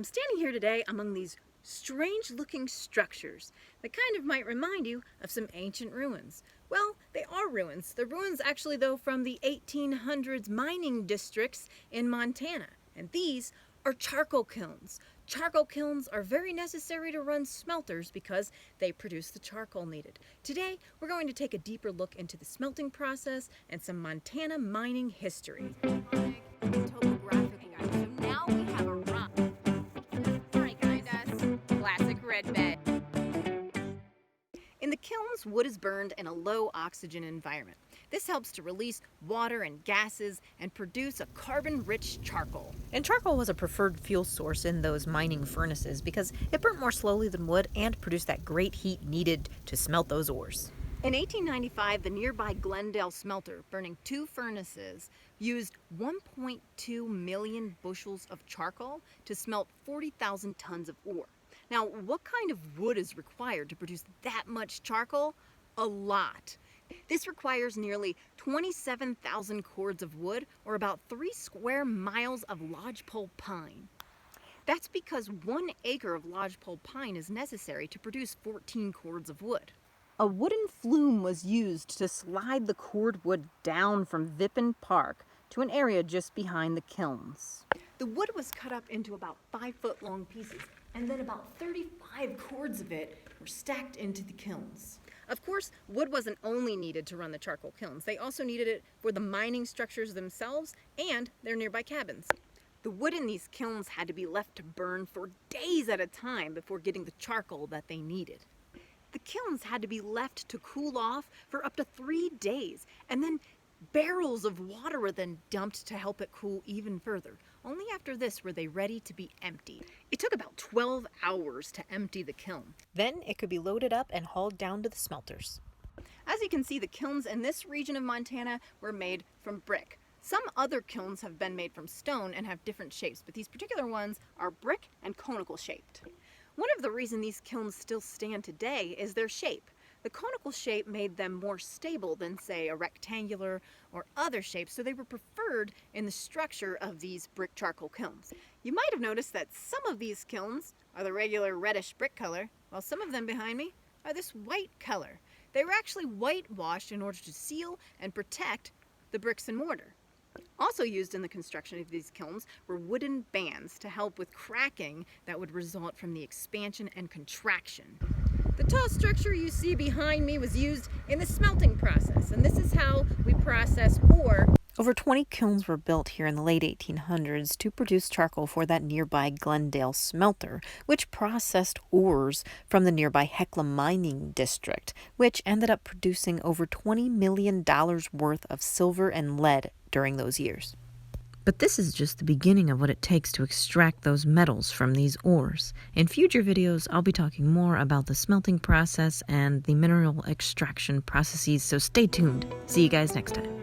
I'm standing here today among these strange-looking structures that kind of might remind you of some ancient ruins. Well, they are ruins. They're ruins actually, though, from the 1800s mining districts in Montana. And these are charcoal kilns. Charcoal kilns are very necessary to run smelters because they produce the charcoal needed. Today, we're going to take a deeper look into the smelting process and some Montana mining history. In the kilns, wood is burned in a low oxygen environment. This helps to release water and gases and produce a carbon-rich charcoal. And charcoal was a preferred fuel source in those mining furnaces because it burnt more slowly than wood and produced that great heat needed to smelt those ores. In 1895, the nearby Glendale smelter, burning 2 furnaces, used 1.2 million bushels of charcoal to smelt 40,000 tons of ore. Now, what kind of wood is required to produce that much charcoal? A lot. This requires nearly 27,000 cords of wood, or about 3 square miles of lodgepole pine. That's because 1 acre of lodgepole pine is necessary to produce 14 cords of wood. A wooden flume was used to slide the cord wood down from Vippen Park to an area just behind the kilns. The wood was cut up into about 5-foot long pieces, and then about 35 cords of it were stacked into the kilns. Of course, wood wasn't only needed to run the charcoal kilns. They also needed it for the mining structures themselves and their nearby cabins. The wood in these kilns had to be left to burn for days at a time before getting the charcoal that they needed. The kilns had to be left to cool off for up to 3 days, and then barrels of water were then dumped to help it cool even further. Only after this were they ready to be emptied. It took about 12 hours to empty the kiln. Then it could be loaded up and hauled down to the smelters. As you can see, the kilns in this region of Montana were made from brick. Some other kilns have been made from stone and have different shapes, but these particular ones are brick and conical shaped. One of the reasons these kilns still stand today is their shape. The conical shape made them more stable than, say, a rectangular or other shape, so they were preferred in the structure of these brick charcoal kilns. You might have noticed that some of these kilns are the regular reddish brick color, while some of them behind me are this white color. They were actually whitewashed in order to seal and protect the bricks and mortar. Also used in the construction of these kilns were wooden bands to help with cracking that would result from the expansion and contraction. The tall structure you see behind me was used in the smelting process, and this is how we process ore. Over 20 kilns were built here in the late 1800s to produce charcoal for that nearby Glendale smelter, which processed ores from the nearby Hecla mining district, which ended up producing over $20 million worth of silver and lead during those years. But this is just the beginning of what it takes to extract those metals from these ores. In future videos, I'll be talking more about the smelting process and the mineral extraction processes, so stay tuned. See you guys next time.